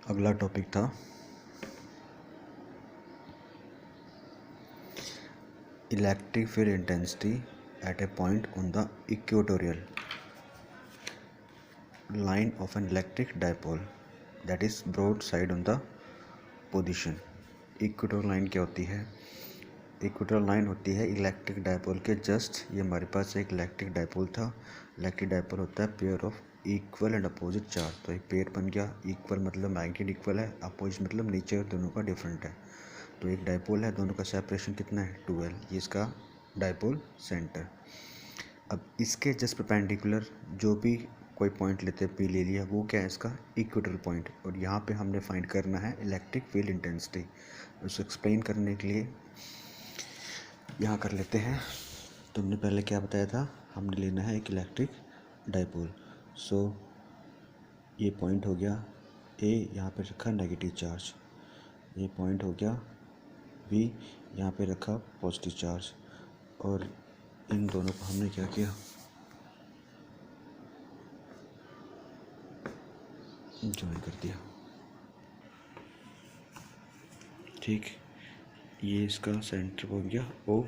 अगला टॉपिक था electric field intensity at a point on the equatorial line of an electric dipole that is broad side on the position. Equatorial line क्या होती है? Equatorial line होती है electric dipole के just, ये हमारे पास एक इलेक्ट्रिक डायपोल था। इलेक्ट्रिक डायपोल होता है pair of equal and opposite charge. तो एक पेयर बन गया, इक्वल मतलब मैग्नेटिक इक्वल है, अपोजिट मतलब नेचर दोनों का डिफरेंट है। तो एक डायपोल है, दोनों का सेपरेशन कितना है 12, ये इसका डायपोल सेंटर। अब इसके जस्ट परपेंडिकुलर जो भी कोई पॉइंट लेते हैं, पी ले लिया, वो क्या है इसका इक्वेटोरियल पॉइंट। और यहाँ पे हमने फाइंड करना है इलेक्ट्रिक फील्ड इंटेंसिटी। उसको एक्सप्लेन करने के लिए यहाँ कर लेते हैं। तुमने पहले क्या बताया था, हमने लेना है एक इलेक्ट्रिक डायपोल। सो ये पॉइंट हो गया ए, यहाँ पे रखा नेगेटिव चार्ज। ये पॉइंट हो गया बी, यहाँ पे रखा पॉजिटिव चार्ज। और इन दोनों को हमने क्या किया, ज्वाइन कर दिया। ठीक, ये इसका सेंटर हो गया ओ।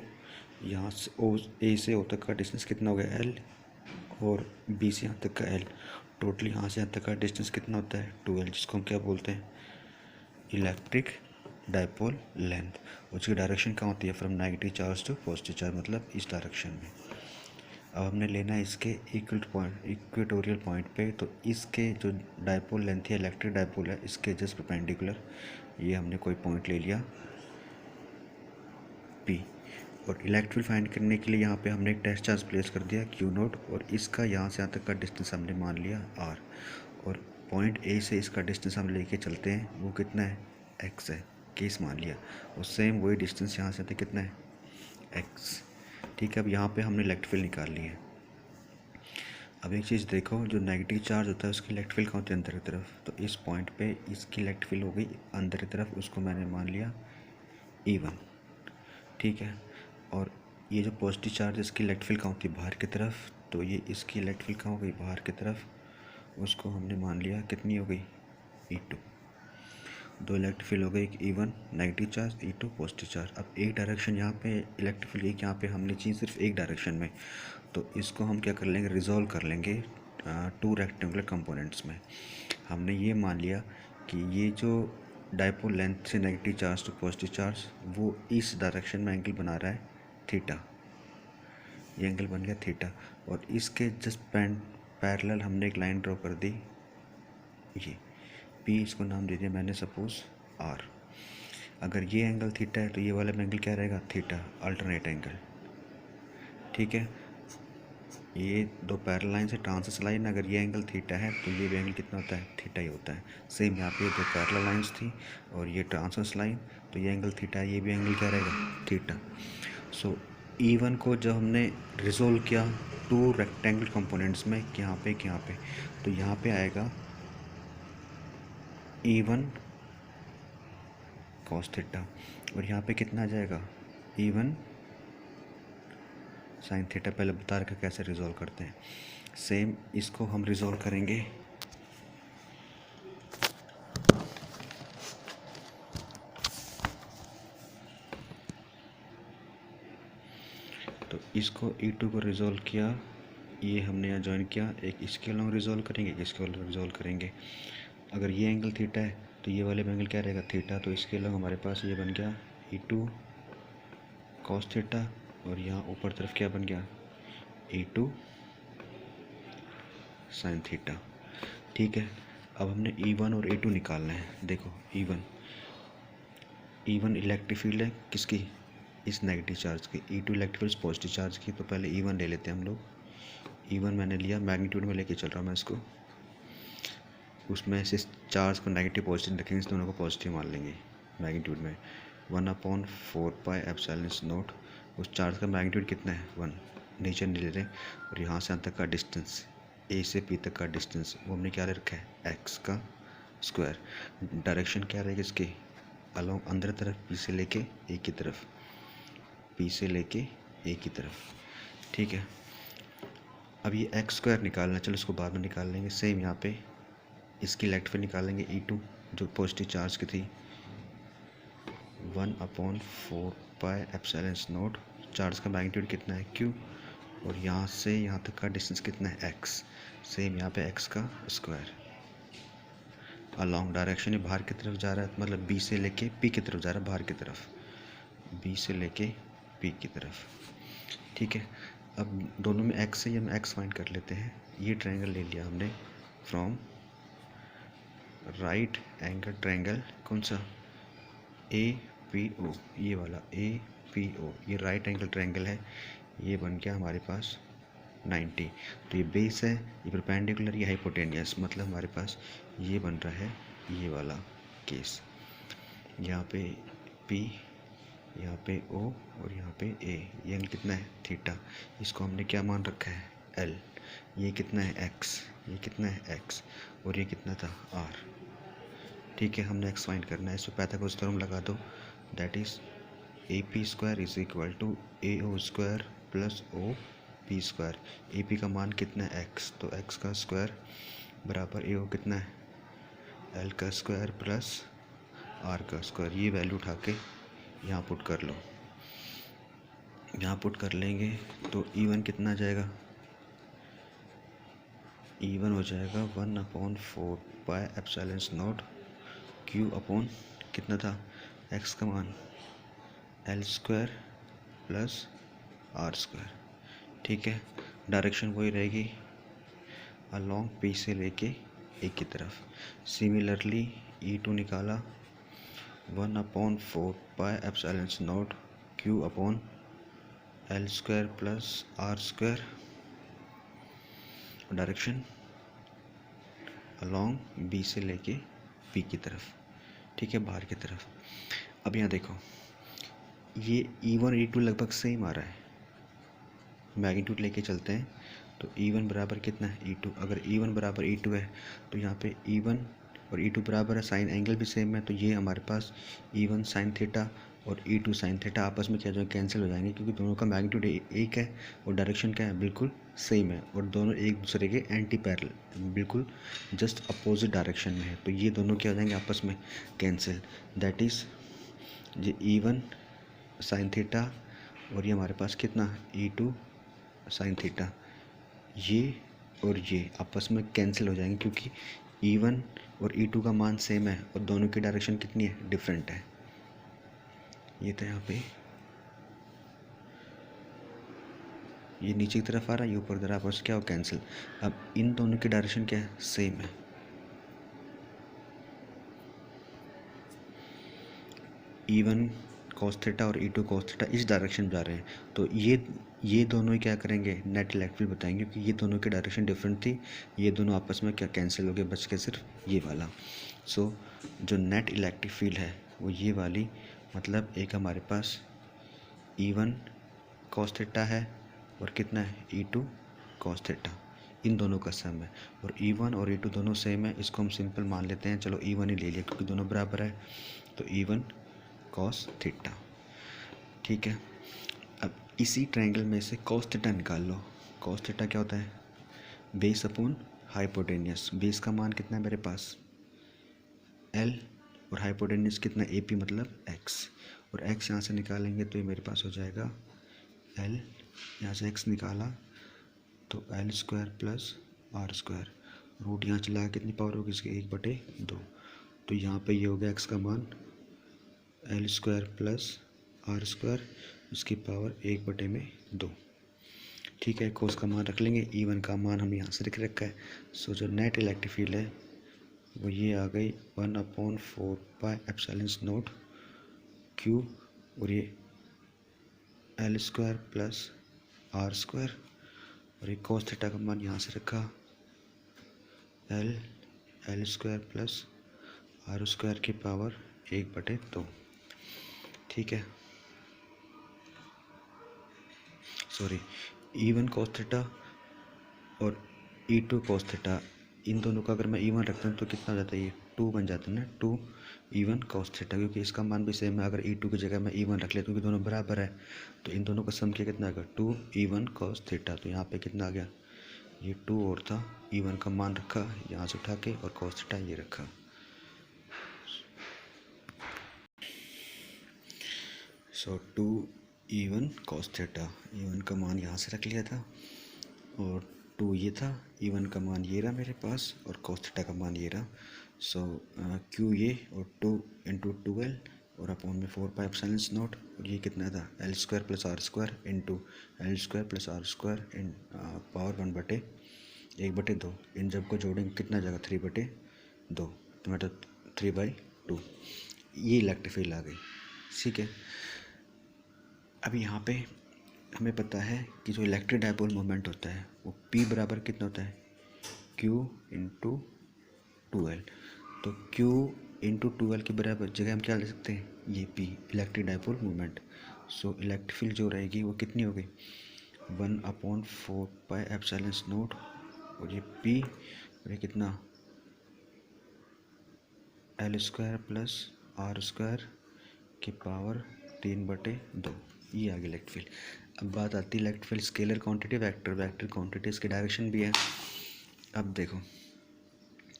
यहाँ से ओ, ए से ओ तक का डिस्टेंस कितना हो गया एल, और बी से यहाँ तक का एल। टोटल यहाँ से यहाँ तक का डिस्टेंस कितना होता है 12, जिसको हम क्या बोलते हैं इलेक्ट्रिक डायपोल लेंथ। उसकी डायरेक्शन कहाँ होती है from negative charge to positive charge, मतलब इस डायरेक्शन में। अब हमने लेना है इसके इक्वेटोरियल पॉइंट पे। तो इसके जो डायपोल लेंथ है, इलेक्ट्रिक डायपोल है, इसके जस्ट परपेंडिकुलर ये हमने कोई पॉइंट ले लिया पी। और इलेक्ट्रिक फाइंड करने के लिए यहाँ पे हमने एक टेस्ट चार्ज प्लेस कर दिया क्यू नोट, और इसका यहाँ से यहाँ तक का डिस्टेंस हमने मान लिया आर। और पॉइंट ए से इसका डिस्टेंस हम लेके चलते हैं, वो कितना है एक्स है, केस मान लिया। और सेम वही डिस्टेंस यहाँ से कितना है एक्स। ठीक है, अब यहाँ पे हमने इलेक्ट्रिक फील्ड निकाल ली है। अब एक चीज़ देखो, जो नेगेटिव चार्ज होता है उसकी इलेक्ट्रिक फील्ड कहाँ होती है अंदर की तरफ। तो इस पॉइंट पे इसकी इलेक्ट्रिक फील्ड हो गई अंदर की तरफ, उसको मैंने मान लिया E1। ठीक है, और ये जो पॉजिटिव चार्ज है इसकी इलेक्ट्रिक फील्ड कहाँ होती है बाहर की तरफ। तो ये इसकी इलेक्ट्रिक फील्ड कहाँ हो गई बाहर की तरफ, उसको हमने मान लिया कितनी हो गई E2। दो इलेक्ट्रिक फील्ड हो गई, एक E1 negative charge, E2 positive charge. अब एक डायरेक्शन यहाँ पे इलेक्ट्रिक फील्ड, एक यहाँ पे हमने चीज़ सिर्फ एक डायरेक्शन में। तो इसको हम क्या कर लेंगे, रिजॉल्व कर लेंगे टू रेक्टेंगुलर कंपोनेंट्स में। हमने ये मान लिया कि ये जो डायपोल लेंथ से negative charge to positive charge, वो इस डायरेक्शन में एंगल बना रहा है थीटा। ये एंगल बन गया थीटा। और इसके जस्ट पैरेलल हमने एक लाइन ड्रॉ कर दी, ये पी, इसको नाम दे दिया मैंने सपोज आर। अगर ये एंगल थीटा है तो ये वाला एंगल क्या रहेगा थीटा, अल्टरनेट एंगल। ठीक है, ये दो पैरेलल लाइन से ट्रांसवर्स लाइन, अगर ये एंगल थीटा है तो ये भी एंगल कितना होता है थीटा ही होता है। सेम यहाँ पे दो पैरेलल लाइंस थी और ये ट्रांसवर्स लाइन, तो ये एंगल थीटा है, ये भी एंगल क्या रहेगा थीटा। सो E1 को जब हमने रिजोल्व किया टू रेक्टेंगल कंपोनेंट्स में, यहाँ पे तो यहाँ पे आएगा E1 cos थीटा, और यहाँ पे कितना आ जाएगा E1 साइन थीटा। पहले बता रखा कैसे रिजॉल्व करते हैं। सेम इसको हम रिजॉल्व करेंगे तो इसको E2 को रिजॉल्व किया, ये हमने यहाँ ज्वाइन किया, एक इसके अलॉन्ग रिजॉल्व करेंगे, एक इसके अलॉन्ग रिजॉल्व करेंगे। अगर ये एंगल थीटा है तो ये वाले एंगल क्या रहेगा थीटा। तो इसके अलॉन्ग हमारे पास ये बन गया E2 cos थीटा, और यहाँ ऊपर तरफ क्या बन गया E2 साइन थीटा। ठीक है, अब हमने E1 और E2 निकालना है। देखो E1 इलेक्ट्रिक फील्ड है किसकी, इस नेगेटिव चार्ज की। E2 electric field positive charge की। तो पहले E1 ले लेते हैं हम लोग। E1 मैंने लिया, मैग्नीट्यूड में लेके चल रहा हूँ मैं इसको। उसमें से चार्ज को नेगेटिव पॉजिटिव रखेंगे, इस दोनों को पॉजिटिव मान लेंगे मैग्नीट्यूड में। 1/4πε0। उस चार्ज का मैग्नीट्यूड कितना है 1, नीचे नहीं ले रहे। और यहाँ से यहाँ तक का डिस्टेंस, ए से पी तक का डिस्टेंस, वो हमने क्या ले रखा है एक्स का स्क्वायर। डायरेक्शन क्या रहेगी इसकी अलॉन्ग अंदर तरफ, पी से लेके ए की तरफ, पी से लेके ए की तरफ। ठीक है, अब ये एक्स स्क्वायर निकालना, चलो इसको बाद में निकाल लेंगे। सेम यहाँ पे इसकी इलेक्ट्रिक फील्ड निकालेंगे E2, जो पॉजिटिव चार्ज की थी 1/4πε0। चार्ज का मैग्नीट्यूड कितना है q, और यहाँ से यहाँ तक का डिस्टेंस कितना है x। सेम यहाँ पे x का स्क्वायर। अलॉन्ग डायरेक्शन ये बाहर की तरफ जा रहा है, मतलब b से लेके p की तरफ जा रहा है, बाहर की तरफ b से लेके p की तरफ। ठीक है, अब दोनों में x है, ये हम x फाइंड कर लेते हैं। ये ट्रायंगल ले लिया हमने फ्रॉम राइट एंगल ट्रायंगल, कौन सा APO, ये वाला APO, ये राइट एंगल ट्रायंगल है। ये बन गया हमारे पास 90। तो ये बेस है, ये परपेंडिकुलर, ये हाइपोटेनियस, मतलब हमारे पास ये बन रहा है ये वाला केस। यहाँ पे P, यहाँ पे O और यहाँ पे A। ये एंगल कितना है थीटा। इसको हमने क्या मान रखा है L। ये कितना है x, ये कितना है x, और ये कितना था r। ठीक है, हमने x फाइंड करना है। इसको पाइथागोरस थ्योरम लगा दो, that is AP² is equal to AO² plus OP square. AP का मान कितना है x, तो x का स्क्वायर बराबर AO कितना है L का स्क्वायर प्लस R का स्क्वायर। ये वैल्यू उठा के यहाँ पुट कर लो। यहाँ पुट कर लेंगे तो E1 कितना आ जाएगा, E1 हो जाएगा 1/4πε0 Q अपॉन कितना था x का मान L² प्लस R²। ठीक है, डायरेक्शन वही रहेगी अलॉन्ग P से लेके A की तरफ। सिमिलरली E2 निकाला 1/4πε0 Q upon L² plus R², direction along B से लेके P की तरफ। ठीक है, बाहर की तरफ। अब यहाँ देखो, ये E1 E2 लगभग सेम आ रहा है। मैग्नीट्यूड लेके चलते हैं तो E1 बराबर कितना है E2। अगर E1 बराबर E2 है तो यहाँ पे E1 और E2 बराबर है, साइन एंगल भी सेम है, तो ये हमारे पास E1 साइन थीटा और E2 साइन थीटा आपस में क्या जो कैंसिल हो जाएंगे, क्योंकि दोनों का मैग्नीट्यूड एक है और डायरेक्शन क्या है बिल्कुल सेम है, और दोनों एक दूसरे के एंटी पैरेलल, बिल्कुल जस्ट अपोजिट डायरेक्शन में है। तो ये दोनों क्या हो जाएंगे आपस में कैंसिल। दैट इज़ ये E1 साइन थीटा और ये हमारे पास कितना E2 साइन थीटा, ये और ये आपस में कैंसिल हो जाएंगे, क्योंकि E1 और E2 का मान सेम है और दोनों की डायरेक्शन कितनी है डिफरेंट है। ये तो यहाँ पे ये नीचे की तरफ आ रहा है, ये ऊपर की तरफ, आपस क्या हो कैंसिल। अब इन दोनों की डायरेक्शन क्या है सेम है। E1 cos थीटा और E2 cos थीटा इस डायरेक्शन में जा रहे हैं, तो ये दोनों ही क्या करेंगे नेट इलेक्ट्रिक बताएंगे, क्योंकि ये दोनों की डायरेक्शन डिफरेंट थी। ये दोनों आपस में क्या कैंसिल हो गए, बच के सिर्फ ये वाला। सो जो नेट इलेक्ट्रिक फील्ड है वो ये वाली, मतलब एक हमारे पास E1 cos थीटा है और कितना है E2 cos थीटा, इन दोनों का सम है। और E1 और E2 दोनों सेम है, इसको हम सिंपल मान लेते हैं। चलो E1 ही ले लिया क्योंकि दोनों बराबर है, तो E1 cos थीटा। ठीक है, अब इसी ट्रायंगल में से cos थीटा निकाल लो। cos थीटा क्या होता है बेस अपॉन हाइपोटेनियस। बेस का मान कितना है मेरे पास L और हाइपोटेनियस कितना AP मतलब x, और x यहाँ से निकालेंगे तो ये मेरे पास हो जाएगा L, यहाँ से x निकाला तो L² प्लस R², रूट यहाँ चला कितनी पावर होगी इसकी 1/2। तो यहाँ पे ये हो गया x का मान L² प्लस R², उसकी पावर 1/2। ठीक है, कोस का मान रख लेंगे। E1 का मान हम यहाँ से लिख रखा है। सो जो नेट इलेक्ट्रिक फील्ड है वो ये आ गई 1/4πε0 Q, और ये L² प्लस R², और ये cos थीटा का मान यहाँ से रखा L² प्लस R² की पावर 1/2। ठीक है, सॉरी, E1 cos थीटा और E2 cos थीटा, इन दोनों का अगर मैं E1 रखता हूँ तो कितना हो जाता है, ये 2 बन जाता है ना, 2 E1 cos थीटा, क्योंकि इसका मान भी सेम है। अगर E2 की जगह मैं E1 रख लेता हूँ क्योंकि दोनों बराबर है, तो इन दोनों का सम कितना आएगा 2 E1 cos थीटा। तो यहाँ पे कितना आ गया, ये 2 और था, E1 का मान रखा यहाँ से उठा के, और cos थीटा ये रखा। सो 2E1 cos थीटा, E1 का मान यहाँ से रख लिया था और 2 ये था, E1 का मान ये रहा मेरे पास और cos थीटा का मान ये रहा। सो Q ये और 2 इंटू 2L और अपॉन में 4 पाई एप्सिलॉन नॉट, और ये कितना था L square plus R square into L square plus R square in power 1/1/2। इन जब को जोड़ेंगे कितना जगह 3/2, तो मतलब 3/2। ये इलेक्ट्रिक फील्ड आ गई। ठीक है, अब यहाँ पे हमें पता है कि जो इलेक्ट्रिक डायपोल मोमेंट होता है वो P बराबर कितना होता है Q इंटू 2L। तो Q इंटू 2L के बराबर जगह हम क्या ले सकते हैं, ये P electric dipole moment. So electric field जो रहेगी वो कितनी हो गई 1/4 पाई एप्सिलॉन नॉट, और ये P और ये कितना L square plus R square की पावर 3/2। ये आ गई इलेक्ट्रिक फील्ड। अब बात आती है electric field scalar quantity vector quantity, इसकी डायरेक्शन भी है। अब देखो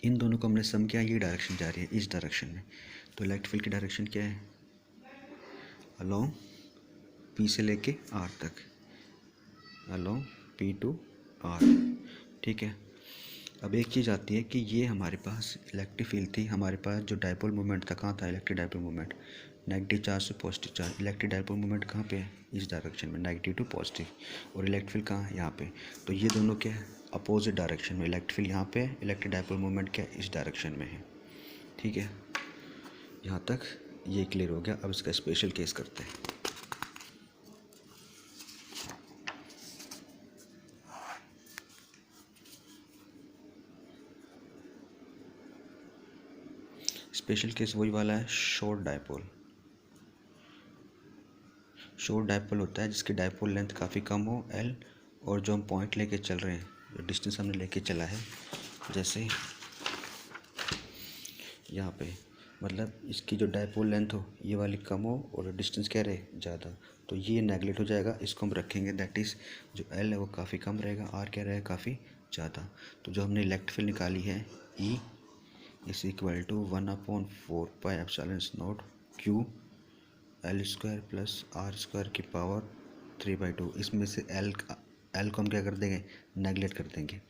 इन दोनों को हमने सम किया, ये डायरेक्शन जा रही है इस डायरेक्शन में, तो इलेक्ट्रिक फील्ड की डायरेक्शन क्या है अलोंग P से लेके R तक, अलोंग P टू R। ठीक है, अब एक चीज़ आती है कि ये हमारे पास इलेक्ट्रिक फील्ड थी, हमारे पास जो डायपोल मोमेंट था कहाँ था electric dipole moment negative charge से positive charge. Electric dipole moment कहाँ पे है इस डायरेक्शन में नेगेटिव टू पॉजिटिव, और इलेक्ट्रिक फील्ड कहाँ है यहाँ पे। तो ये दोनों क्या है अपोजिट डायरेक्शन में, इलेक्ट्रिक फील्ड यहाँ पे है, इलेक्ट्रिक डायपोल मोमेंट क्या है इस डायरेक्शन में है। ठीक है, यहाँ तक ये क्लियर हो गया। अब इसका स्पेशल केस करते हैं। स्पेशल केस वही वाला है शॉर्ट डायपोल। शॉर्ट डायपोल होता है जिसकी डायपोल लेंथ काफ़ी कम हो L, और जो हम पॉइंट लेके चल रहे हैं, जो डिस्टेंस हमने लेके चला है, जैसे यहाँ पे मतलब इसकी जो डायपोल लेंथ हो ये वाली कम हो और डिस्टेंस क्या रहे ज़्यादा, तो ये नेगलेक्ट हो जाएगा। इसको हम रखेंगे दैट इज़ जो L है वो काफ़ी कम रहेगा, R क्या रहेगा काफ़ी ज़्यादा। तो जो हमने इलेक्ट्रिक फील्ड निकाली है E is equal to 1/4 pi epsilon naught Q L square plus R square की पावर 3/2। इसमें से L को हम क्या कर देंगे नेगलेक्ट कर देंगे,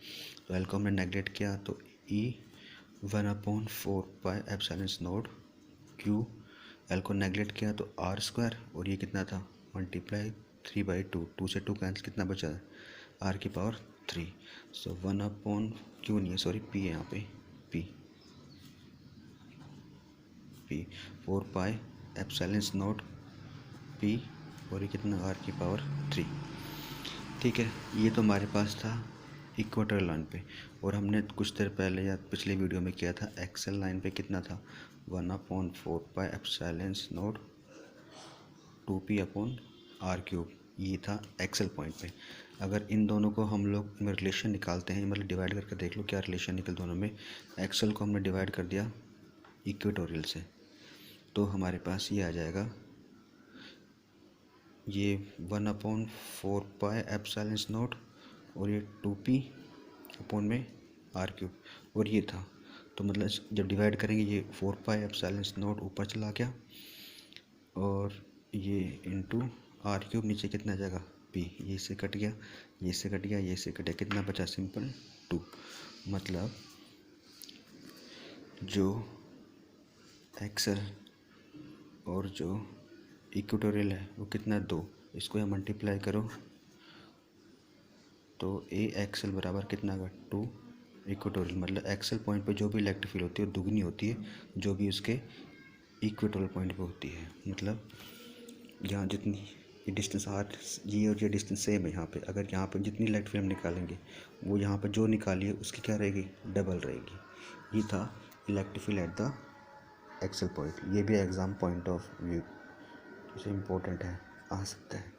तो L को हमने नेगलेक्ट किया तो E 1/4 pi epsilon naught Q, L को नेगलेक्ट किया तो आर स्क्वायर, और ये कितना था मल्टीप्लाई 3/2, 2 से 2 कैंसिल कितना बचा R की पावर 3। सो 1/Q नहीं है सॉरी P है यहाँ पे P 4 pi epsilon not P, और ये कितना R की पावर 3। ठीक है, ये तो हमारे पास था इक्वेटर लाइन पे, और हमने कुछ देर पहले या पिछले वीडियो में किया था एक्सेल लाइन पे कितना था 1/4 पाई एप्सिलॉन नॉट 2P/R³। ये था एक्सेल पॉइंट पे। अगर इन दोनों को हम लोग में रिलेशन निकालते हैं, मतलब डिवाइड करके देख लो क्या रिलेशन निकल दोनों में। एक्सेल को हमने डिवाइड कर दिया इक्वेटोरियल से, तो हमारे पास ये आ जाएगा ये 1/4 पाई एप्सिलॉन नॉट और ये 2P/R³, और ये था। तो मतलब जब डिवाइड करेंगे ये 4 पाई एप्सिलॉन नॉट ऊपर चला गया, और ये इंटू R³ नीचे कितना जाएगा P, ये से कट गया, ये से कट गया, ये से कट गया, कितना बचा सिंपल 2। मतलब जो एक्सेल और जो इक्वेटोरियल है वो कितना 2, इसको यहाँ मल्टीप्लाई करो तो ए एक्सेल बराबर कितना आएगा 2 इक्वेटोरियल। मतलब एक्सेल पॉइंट पे जो भी इलेक्ट्रिक फील्ड होती है वो दुगनी होती है जो भी उसके इक्वेटोरियल पॉइंट पे होती है। मतलब यहाँ जितनी ये डिस्टेंस आर ये और ये डिस्टेंस सेम है यहाँ पे, अगर यहाँ पे जितनी इलेक्ट्रिक फील्ड हम निकालेंगे वो यहाँ पे जो निकाली है उसकी क्या रहेगी डबल रहेगी। ये था electric field at the Excel point. ये भी एग्ज़ाम पॉइंट ऑफ व्यू से इम्पोर्टेंट है, आ सकता है।